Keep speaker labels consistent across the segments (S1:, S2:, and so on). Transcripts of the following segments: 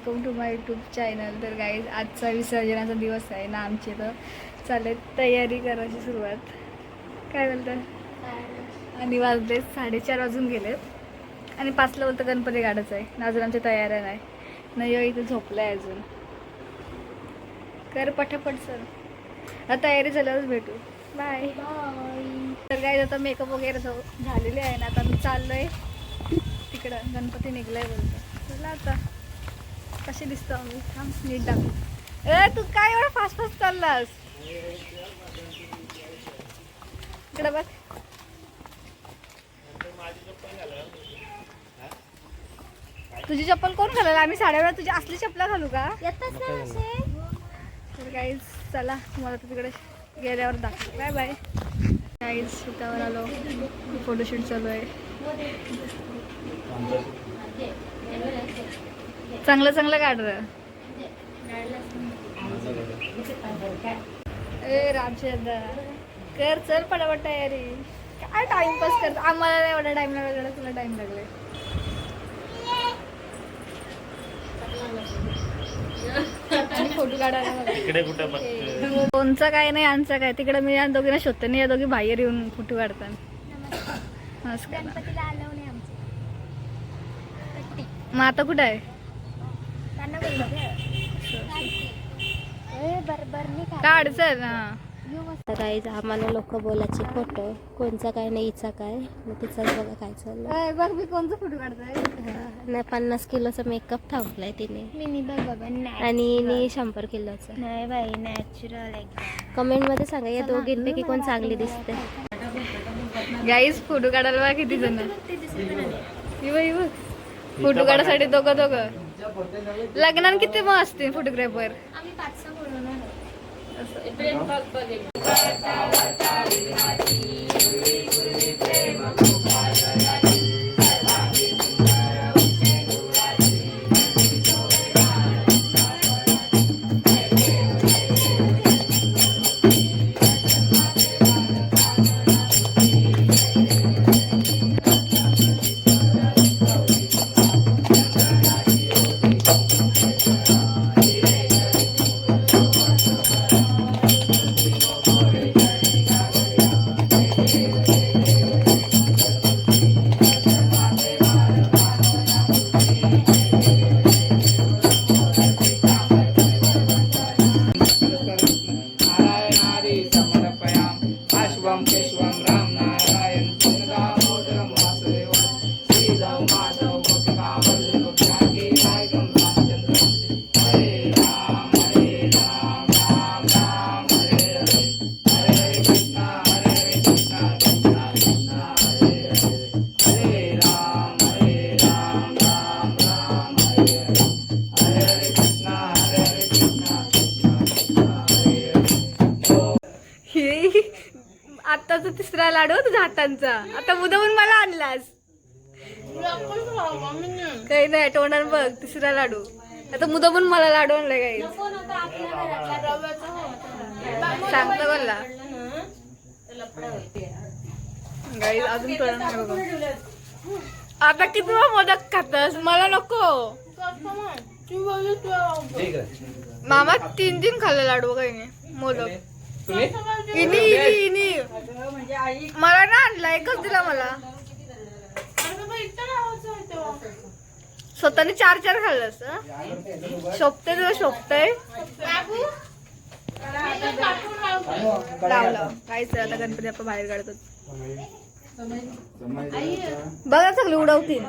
S1: Welcome to my YouTube channel. तर guys आजचा विसर्जनाचा दिवस आहे ना आमची, तर चालेल तयारी करायची सुरुवात. काय बोलतात? आणि वाजले 4:30 वाजून गेलेत आणि 5ला बोलतं गणपती काढायचं आहे ना. अजून आमच्या तयाऱ्या नाही इथे झोपलं आहे अजून. कर पटापट सर, आता तयारी झाल्यावरच भेटू. Bye bye. तर गाईज आता मेकअप वगैरे झालेले आहे ना. आता मी चाललो आहे तिकडं, गणपती निघलाय बोलतो. चला आता कसे दिसतो आम्ही, थांब नीट दाखव. तू काय एवढा फास्ट फास्ट चाललास? इकडं बघ. तुझी चप्पल कोण घालेल? आम्ही साड्या तुझी असली चप्पला घालू का? तर गाईज चला, तुम्हाला तर तिकडे गेल्यावर दाखव. Bye bye. गाईज शेतावर आलो, फोटोशूट चालू आहे. चांगलं चांगलं काढ र. ए रामचंद्र कर, चल पटापट तयारी. काय टाइमपास करतो? आम्हाला नाही एवढा टाइम लागला, तुला टाइम लागलाय. आणि फोटो काढायला कोणचा काय नाही, आमचा काय. तिकडे मी या दोघींना शोधते नाही, या दोघी बाहेर येऊन फोटो काढतात. मग आता कुठं आहे? काढ चल.
S2: काही आम्हाला लोक बोलायचे फोटो, कोणचा काय नाही, हिचा काय, मग तिचा बघा काय चाललं.
S1: बघ मी कोणचा फोटो काढताय.
S2: नाही 50 किलोचा मेकअप थांबलाय तिने, आणि हिने 100 किलोचा.
S3: नाही बाई, नॅचरल.
S2: कमेंट मध्ये सांगा या दोघींपैकी कोण चांगली दिसते.
S1: गाईज फोटो काढायला बघा किती जण. फोटो काढायसाठी दोघं लग्नात किती मग असते फोटोग्राफर.
S3: आम्ही 5-6 बोलवणार.
S1: आत्ताचा 3रा लाडू तुझ्या हातांचा, आता मुदवून मला आणलास. काही नाही तोंडात बघ 3रा लाडू. आता मुदवून मला लाडू आणलाय. काही सांगता बोलला गाई अजून तोंड. आता किती मोदक खातस? मला नको. मामा 3 खाल्ले लाडू. काही नाही मोदक. इनी मला ना आणला, एकच दिला मला. स्वतःने 4 खाल्लंस. शोभतय तुला, शोभतय. लावलं काहीच. आता गणपती आपण बाहेर काढतो बघा, सगळे उडवतील.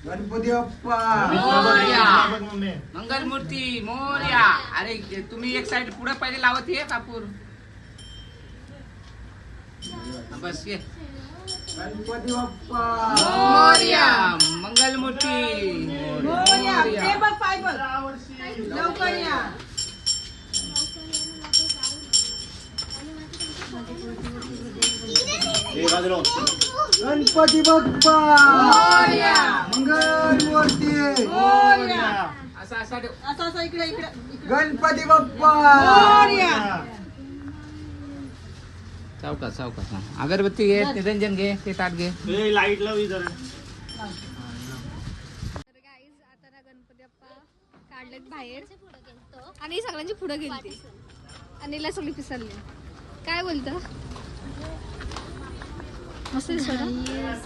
S4: गणपती बाप्पा
S5: मंगल मूर्ती मोरया. अरे तुम्ही एक साइड पुढे पहिले लावत ये कापूर. बस ये.
S4: गणपती बाप्पा
S5: मोरया. मंगल मूर्ती
S4: मोरया.
S5: मोरया.
S4: बघ पाय बघ लवकर या. गणपती बाप्पा मंगल मूर्ती
S5: असं असं ठेव.
S4: गणपती बाप्पा
S5: चौकात चौकात. अगरबत्ती घे, निरंजन घे, ते ताट घे.
S4: लाईट लावी जरा.
S1: तर गाईज आता ना गणपती बाप्पा काढलेत बाहेर आणि सगळ्यांची पुढे गेली आणि हिला सगळी पिसरली. काय बोलता? मस्त दिसत ना?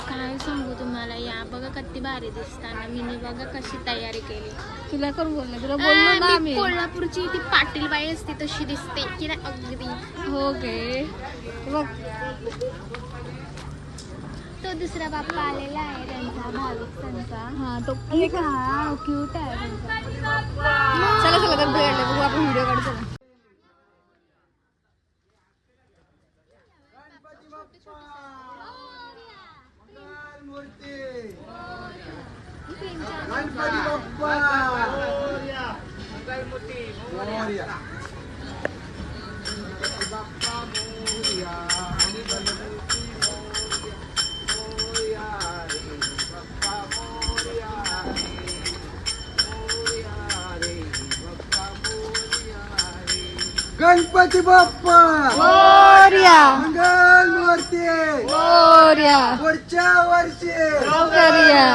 S3: काय सांगू तुम्हाला, या बघा किती भारी दिसताना. मी बघा कशी तयारी केली.
S1: तुला कोण बोललं? तुला बोललो ना
S3: मी
S1: आम्ही.
S3: कोल्हापूरची ती पाटील बाई असते तशी दिसते की नाही अगदी.
S1: हो गे बघ
S3: तो दुसरा बाप्पा आलेला आहे त्यांचा, भाविक त्यांचा.
S1: हा तो क्यूट आहे. चला चला तर भेटले बघू आपण व्हिडिओ काढतो.
S4: गणपती बाप्पा मोरया. गणपती बाप्पा
S1: मोरया
S4: मंगल मूर्ती
S1: मोरया
S4: पुढच्या वर्षी
S1: मोरया.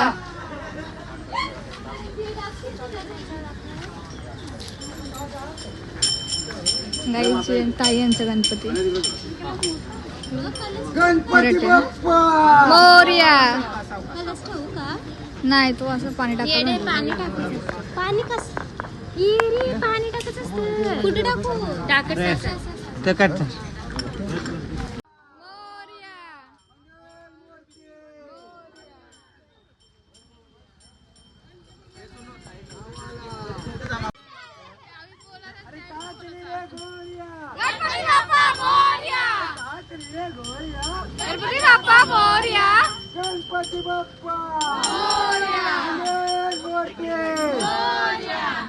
S1: गाईचे ताई यांचा गणपती
S4: गणपती बाप्पा
S1: मोरया. नाही तो असं पाणी
S3: येडे
S1: टाकतो.
S3: पाणी टाकायचं. पाणी कस पाणी टाकायचं असतं. कुठे टाकू? टाकायचं.
S1: गणपती बाप्पा मोरया.
S4: गणपती बाप्पा मंगल मूर्ती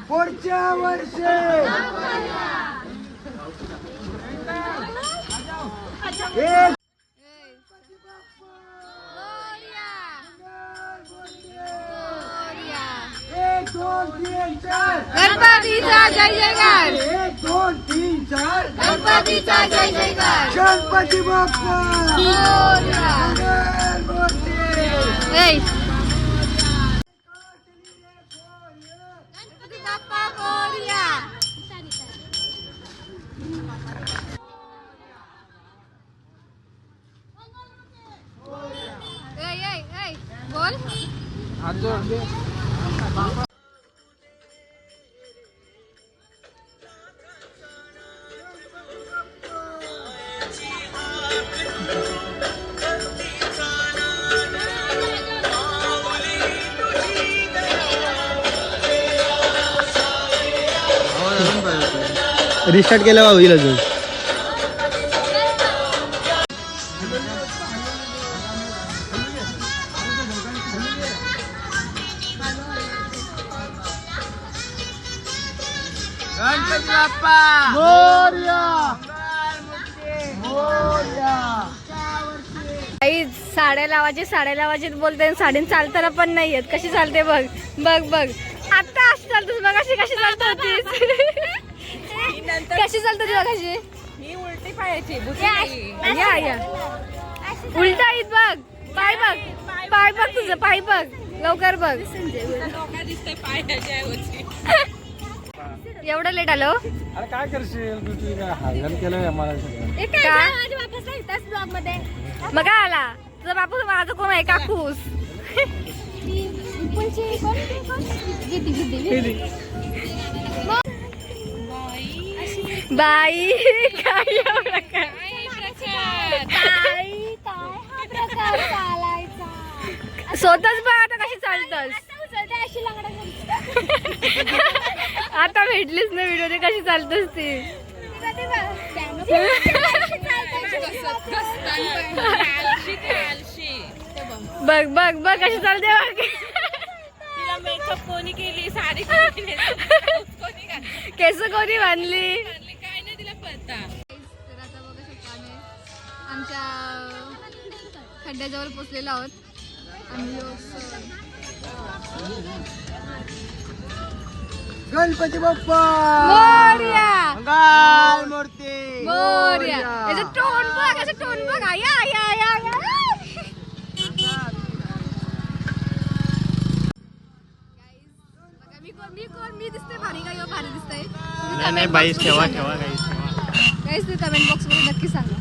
S4: पुढच्या वर्षी एक एक दोन तीन चार
S1: गणपतीचा जय जयकार.
S4: एक दोन तीन चार
S1: गणपतीचा जय जयकार.
S4: गणपती बाप्पा
S1: मोरया.
S4: मंगल मूर्ती
S1: गणपती बाप्पा मोरया. बोल.
S5: हात जोड दे.
S4: रिस्टार्ट केलं होईल अजून.
S5: गणपती बाप्पा
S4: मोरया मोरया.
S1: आई साड्या लावायचे बोलते. साडीन चालताना पण नाही येत. कशी चालते बघ बघ बघ. आता अशी चालतेस बघ. अशी कशी चालत होतीस? कशी चालत होती बघ अशी.
S6: ही उलटी पायाची
S1: या या उलटा येत बघ. पाय बघ. पाय बघ तुझं. पाय बघ लवकर बघ.
S6: दिसतंय पायाच्या ऐवजी.
S1: एवढं लेट आलो.
S4: अरे काय करशील तू? हायरन केलंय आम्हाला सगळं.
S1: मग काय आला तुझा बापू? माझं कोण आहे? काकूस. बाई काय एवढं काय? स्वतःच बघ आता कशी चालतस. आता भेटलीच ना व्हिडिओ. कशी चालतस ती. बघ बघ बघ कशी चालते बघ.
S6: तिला मेकअप कोणी केली, साडी कोणी कोणी घातली,
S1: केस कोणी बांधली.
S6: काय नाही तिला पत्ता.
S1: तर आता बघू शकतो आम्ही आमच्या खड्ड्याजवळ पोचलेलो आहोत आम्ही लोक.
S4: गणपती बाप्पा
S1: मोरया
S4: मंगल मूर्ती
S1: मोरया. याचं टोन बघ, याचं टोन बघ. या या या या. मी दिसते भारी का? यो भारी दिसतंय?
S4: नाही बाईस ठेवा ठेवा गाईस ठेवा.
S1: काहीच ते कमेंट बॉक्स मध्ये नक्की सांगा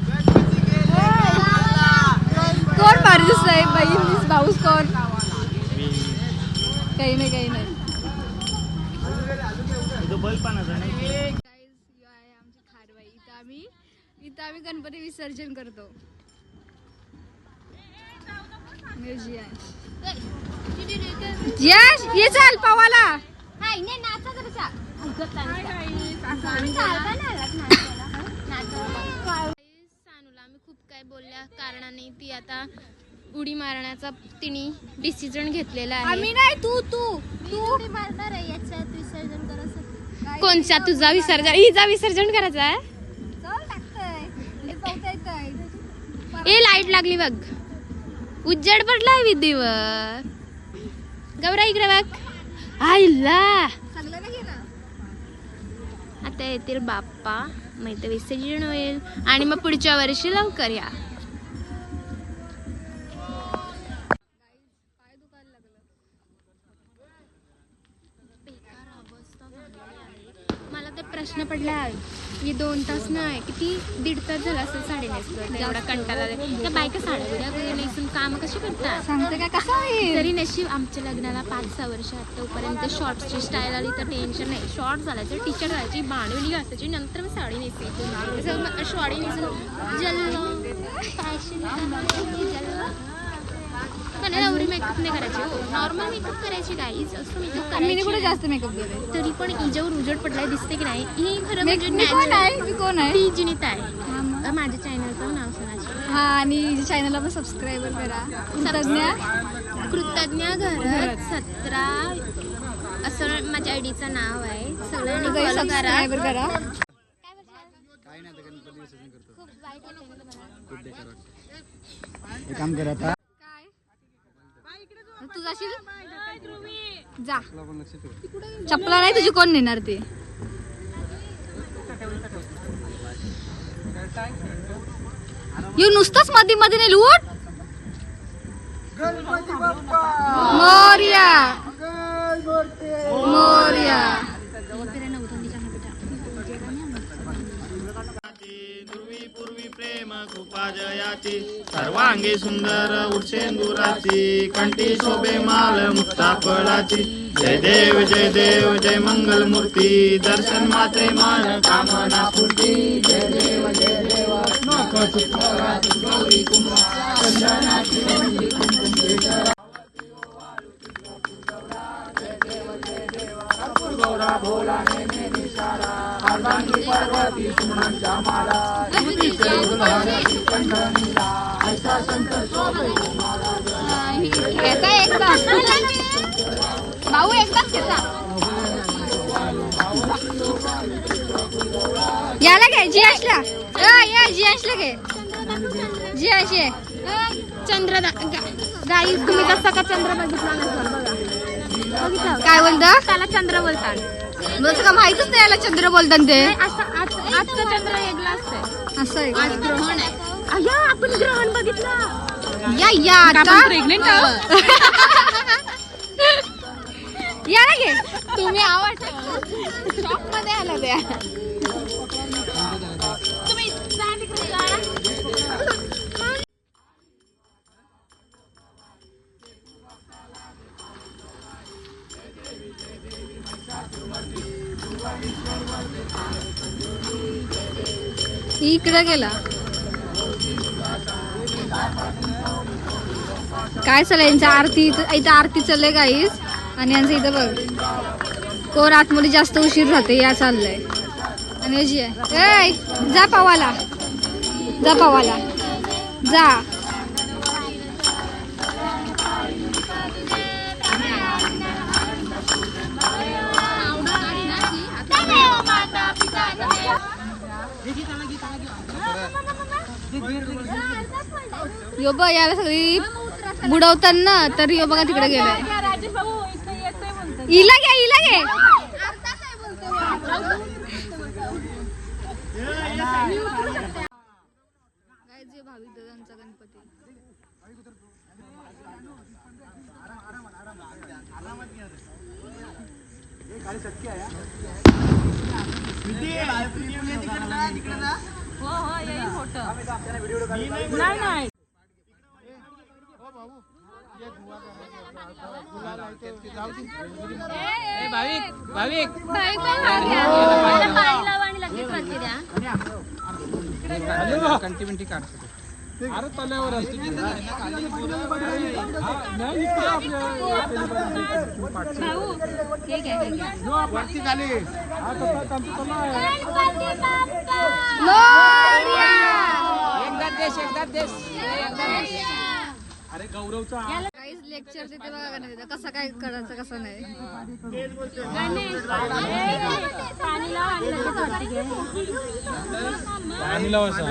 S1: कोण भारी दिसतंय. बहीण भाऊस कोण? काही नाही काही नाही. आमची खारवाई. इथं आम्ही गणपती विसर्जन करतो. यश ये चाल पवाला.
S3: सानूला आम्ही खूप काय बोलल्या कारणाने ती आता उडी मारण्याचा तिने डिसिजन घेतलेला आहे.
S1: आम्ही नाही तू तू
S3: उडी मारणार आहे याच्यात विसर्जन करायचं. कोणच्या तुझा विसर्जन? हिचा विसर्जन करायचा आहे. ए लाईट लागली बघ. उज्जड पडलाय विद्धीवर. गौरा इकडे बघ. आईला आता येतील बाप्पा. मग इथे विसर्जन होईल आणि मग पुढच्या वर्षी लवकर या. मला तर प्रश्न पडला आहे मी 2 तास नाही किती 1.5 तास झाला असेल साडी नेसतो. एवढा कंटाळा त्या बायका साड्या बिड्या नेसून काम कशी करतात
S1: सांगते काय कसं होईल.
S3: तरी नशीब आमच्या लग्नाला 5-6 वर्ष तोपर्यंत शॉर्ट्सची स्टाईल आली तर टेन्शन नाही. शॉर्ट्स घालायचे, टी शर्ट घालायची, बाणवली घालायची, नंतर मग साडी नेसायची. साडी नेसून जल्लो फॅशन पण एवढी मेकअप नाही करायची. हो नॉर्मल मेकअप करायची गाईज. असं मेकअप
S1: मी कुठे
S3: करायची
S1: जास्त मेकअप केले.
S3: तरी पण इजेवर उजड पडलाय दिसते की नाही. ही खरं
S1: मी
S3: म्हणजे
S1: कोण आहे? मी कोण आहे?
S3: ती जिनिता आहे. माझ्या चॅनलचं नाव सांगायचं.
S1: हा आणि चॅनलला पण सबस्क्राईबर करा.
S3: कृतज्ञ घरात 17 असं माझ्या आयडीचं नाव आहे. सगळ्यांनी follow करा.
S1: सबस्क्राईबर करा.
S4: एक काम करा आता
S1: तू जाशील जा. चपला नाही तुझी कोण नेणार ते. येऊ नुसतंच मध्ये मध्ये नाही लूट. मोरया मोरया.
S7: पूर्वी प्रेम कृपा जयाची सर्वांगी सुंदर उठसेंदुराची कंठी शोभे माल मुक्ता फळाची. जय देव जय मंगल मूर्ती दर्शन मात्रे मान कामना पूर्ती. जय देव नख चित्तरात गौरी कुंभा चंदनाची वंदी कुंकुम केशरा. गौरा भोला ने निशारा अर्धांगी पार्वती सुमनांच्या माला.
S1: भाऊ एकदाच घेतला. याला घे जियाशला. जियाशला घे. जियाश ये.
S3: चंद्र गाई तुम्ही कसा का चंद्र बघितला नसेल बघा.
S1: काय बोलता?
S3: त्याला चंद्र बोलतात.
S1: मला का माहितच नाही याला चंद्र बोलतात ते.
S3: आजचा चंद्र वेगळा असतंय.
S1: असं आहे
S3: आज ग्रहण आहे. अय्या आपण ग्रहण बघितलं.
S1: या आता
S6: प्रेग्नेंट
S1: याला घे. तुम्ही आवड शॉप मध्ये आला त्या.
S3: तुम्ही जा तिकडे जा.
S1: इकडे गेला काय चाललंय यांच्या आरती. इथं आरती चाललंय गाईस. आणि यांचं इथं बघ कोण आतमध्ये जास्त उशीर राहते या चाललंय. आणि अशी आहे जा पवाला जा पवाला जा. यो बघ याला सगळी बुडवताना तर यो बघा तिकडे गेलाय.
S6: राजेश बाबू इथं येतोय बोलतो.
S1: इला घे काय जे भाविक दादांचा गणपती
S6: हो हो येईल फोटो. नाही नाही
S5: भाविक भाविक
S3: पाणी लावा आणि लगेच वरती द्या.
S5: कंटी बिंटी काढतो.
S4: अरे तल्यावर असते वरती खाली
S5: एकदा देश
S4: अरे गौरवचा
S1: काहीच लेक्चर देते बघा नाही कसं काय करायचं कसं नाही.
S3: पाणी लावा आणि लगेच वरती घ्या.
S4: आणि लावायचा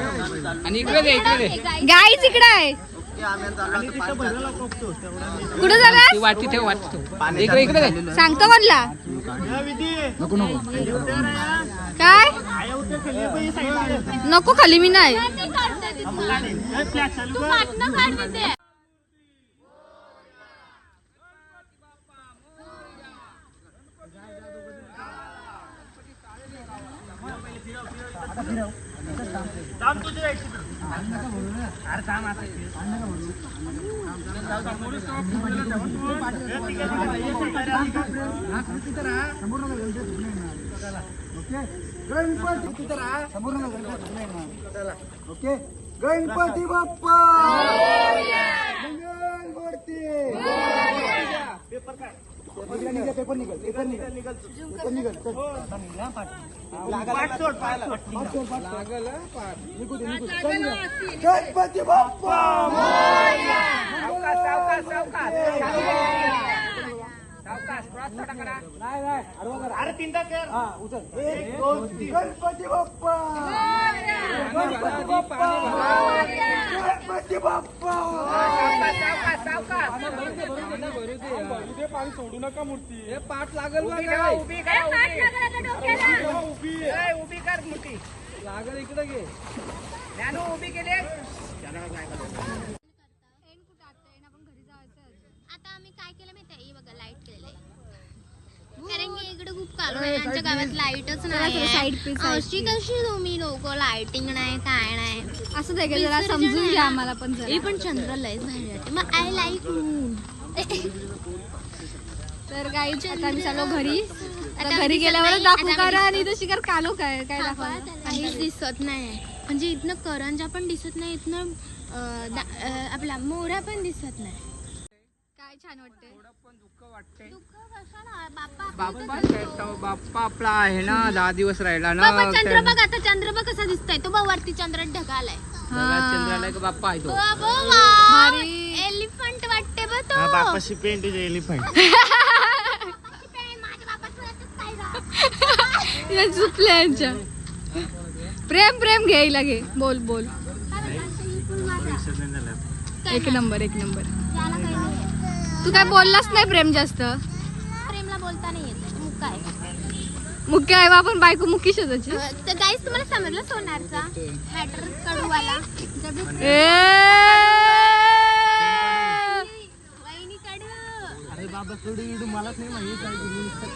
S5: आणि इकडे दे
S1: गाईच इकडे आहे. कुठं झाला
S5: ती वाटी ठेव इकडे इकडे दे.
S1: सांगतो म्हणला काय नको खाली मी नाही.
S3: तू पाटणं काढ तिथे.
S7: ओके गणपती बाप्पा मंगलमूर्ती. पेपर निघल गणपती बाप्पा अरे तीनदा कर. एक दोन तीन गणपती बाप्पा गणपती बाप्पा.
S4: पाणी सोडू नका मूर्ती
S5: पाठ लागल
S3: पाट लागलं आता डोक्याला.
S5: उभी कर मूर्ती लागल इकडे घे. उभी केली.
S3: आता आम्ही काय केलं माहिती आहे बघा लाईट केलेलं आहे कारण की इकडे खूप कालू आहे आमच्या गावात लाईटच नाही अशी कशी तुम्ही लोक लाईटिंग नाही काय नाही
S1: असं दे जरा समजून घ्या आम्हाला पण जरा.
S3: हे पण चंद्र लयच भारी वाटते मग आय लाईक मून.
S1: तर गाईच आता आम्ही चाललो घरी. आता घरी गेल्यावर दाखवू करा आणि तो शिकार कालो काय काय दाखवा.
S3: काहीच दिसत नाही म्हणजे इथनं करंजा पण दिसत नाही इथनं आपला मोरा पण दिसत नाही.
S1: काय छान वाटते.
S3: दुःख कशाला बाप्पा
S5: बाप्पा आपला आहे ना 10 दिवस राहिला ना.
S3: बाबा चंद्र बघ आता चंद्र बघ कसा दिसतोय तो बघ वरती चंद्र ढगालाय.
S5: चंद्राला का बाप्पा आहे तो.
S1: भारी.
S3: एलिफंट वाटते बघ तो.
S7: बापाशी पेंट एलिफंट.
S1: चुकल्या यांच्या. प्रेम प्रेम घ्यायला घे. बोल बोल. एक नंबर एक नंबर. तू काय बोललास नाही प्रेम जास्त.
S3: प्रेमला बोलता नाही येत मुक्का आहे.
S1: मुख्य आहे आपण बायको मुख्य शोधाची.
S3: तर गाईस तुम्हाला समजलं सोनारचा मॅटर कडूवाला वहिनी कडू.
S7: अरे बाबा कडू मलाच नाही माहिती काय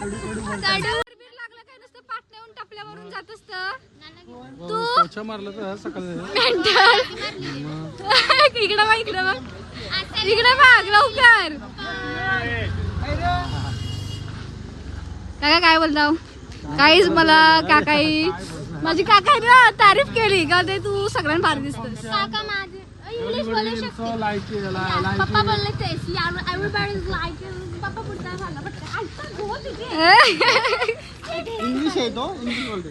S7: कडू कडू
S3: कडू
S1: लागलं काय नुसतं पाटण्या येऊन टपल्यावरून जात असतं. तू
S4: पोछा मारला तर सकाळी
S1: मेंटल. इकडं बघ इकडं बघ इकडे बघ लवकर. काका काय बोलता काहीच मला काकाई माझी काकाईने ना तारीफ केली का ते तू सगळ्यांना भारी दिसतोस.
S3: काका माझे इंग्लिश बोलू शकते.
S4: लाईक
S3: पप्पा बोलले तेच एव्हरीबॉडी इज लाईक पप्पा पुढचा झाला बट
S7: इंग्लिश आहे तो इंग्लिश बोलते.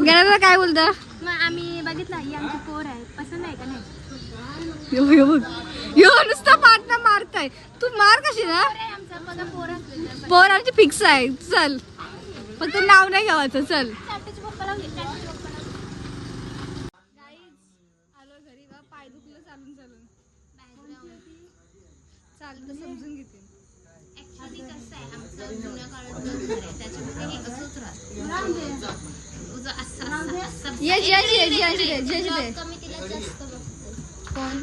S1: गेला काय बोलता.
S3: मग आम्ही बघितलं ही आमची पोर आहे पसंत आहे का नाही.
S1: यो नुसतं पाटणा मारताय तू मार कशी ना.
S3: आमचा बघा पोर असलेलं
S1: पोर आमची फिक्स आहे. चल फक्त नाव नाही घ्यावायचं. चल
S3: पप्पाला
S1: आलो समजून घेते.
S3: ऍक्च्युली कसं आहे आमचं जुन्या काळातलं घर आहे त्याच्यामध्ये हे असंच राहतं असं
S1: ये जे
S3: कमी तिला जास्त बघतो
S1: कोण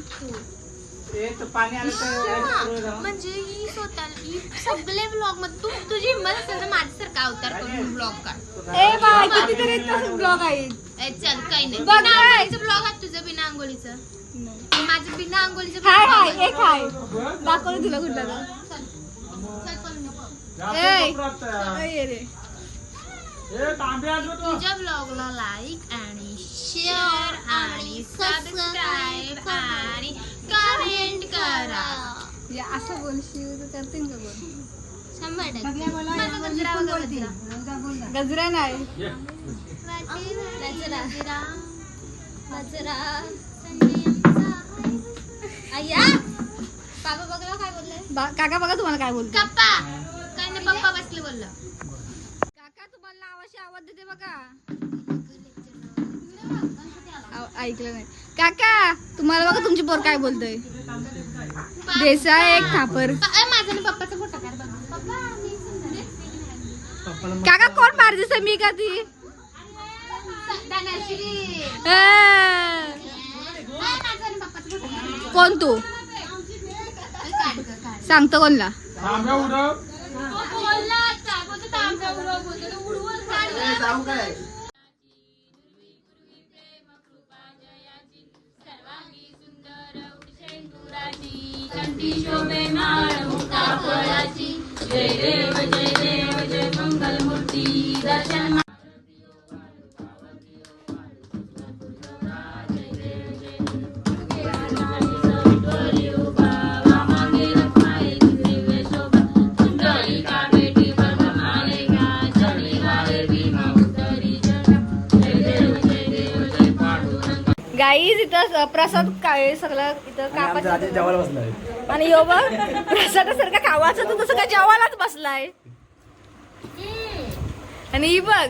S5: ते तर पाणी आलं तर
S3: म्हणजे ही स्वतः ही सगळे ब्लॉग मध्ये तू तुझी हिंमत असेल तर माझ्यासारखा अवतार करून ब्लॉग काढ.
S1: ए बाय कितीतरी ब्लॉग आहे.
S3: ए, चल काही नाही
S1: बघ
S3: बिना
S1: काय.
S3: आंघोळीचं ब्लॉग आहे तुझं बिना आंघोळीचं माझं बिना आंघोळीचं
S1: हाय
S3: vlog
S1: हाय
S3: आहे.
S1: एक हाय दाखवलं तुला कुठला
S3: चल चल पण नको.
S1: ये रे
S3: तुझ्या ब्लॉगला लाईक आणि शेअर आणि सबस्क्राईब आणि कमेंट करा.
S1: या असं बोलशील तर करतील का बोल.
S3: 100% माझा गजरा बघा गजरा.
S1: गजरा नाही
S3: गजरा गजरा संजयचा आया बाबा बघला काय बोलले
S1: काका बघा तुम्हाला काय बोलतो.
S3: कप्पा काय नाही पप्पा बसले बोललं.
S1: काका तुम्हाला नावाशी आवाज देते बघा. ऐकलं नाही काका तुम्हाला बघा तुमची पोर काय बोलतोय. देसाई एक थापर.
S3: माझा आणि पप्पाचा फोटो काढ बघा. पप्पा मी सुंदर.
S1: काका कोण बाहेर दिसत मी का ती
S3: धनश्री. माझा आणि पप्पाचा फोटो काढ.
S1: कोण तू
S3: काढ काढ.
S1: सांगतो कोणला.
S3: बोलला आता बोलतो तांब्या उडव बोलतो तो उडवून काढ.
S1: गाईज इथं प्रसाद काय सगळं इथं कापायचं
S4: जेवायला बसलाय.
S1: आणि यो बघ प्रसादासारखं खावाचं तू तसं काय जेवायलाच बसलाय. आणि ही बघ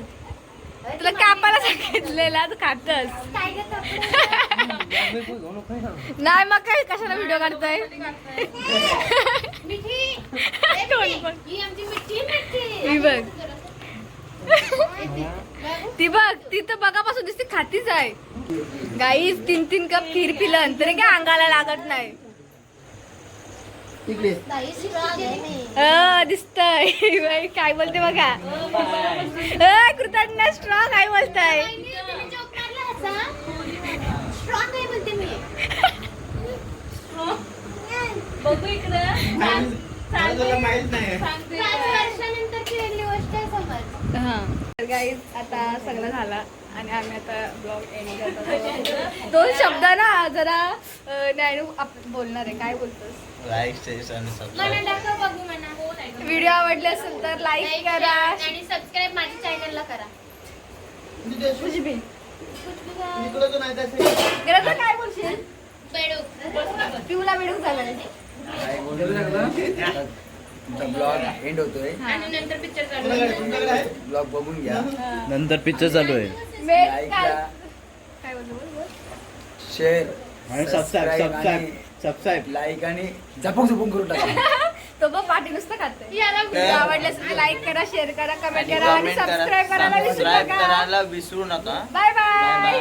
S1: तुला कापायला सांगितलेला तू खातस नाही मग काय कशाला व्हिडिओ काढतोय. ही बघ ती बघ ती तर बघापासून दिसते खातीच आहे. गाईज 3 कप खीर पिलं तरी काय अंगाला लागत नाही. दिसतय काय बोलते बघा. कृतज्ञ स्ट्रॉंग काय बोलताय.
S6: बघू इकडं
S5: माहित नाही.
S1: गाईज आता सगळं झाला आणि आम्ही आता ब्लॉग एंड करतो. 2 शब्द ना जरा ज्ञानू बोलणार आहे. काय बोलतोस. व्हिडिओ आवडले असेल तर लाईक करा
S3: आणि सबस्क्राईब माझ्या चॅनलला करा.
S1: तुझी बी काय बोलशील.
S3: बेडूक
S1: पिऊला बेडूक झालं.
S8: ब्लॉग एंड होतोय
S3: आणि नंतर पिक्चर चालू.
S8: ब्लॉग बघून घ्या.
S9: नंतर पिक्चर चालू आहे.
S8: लाईक
S1: काय
S8: करा,
S1: बोलतो
S8: शेअर
S9: आणि सबस्क्राईब
S8: लाईक आणि झपक करून टाका.
S1: तो बघ पाठी नुसतं खातोय. आवडलं असेल तर लाईक करा शेअर करा कमेंट करा आणि सबस्क्राईब करायला विसरू नका.
S9: विसरू नका.
S1: Bye bye.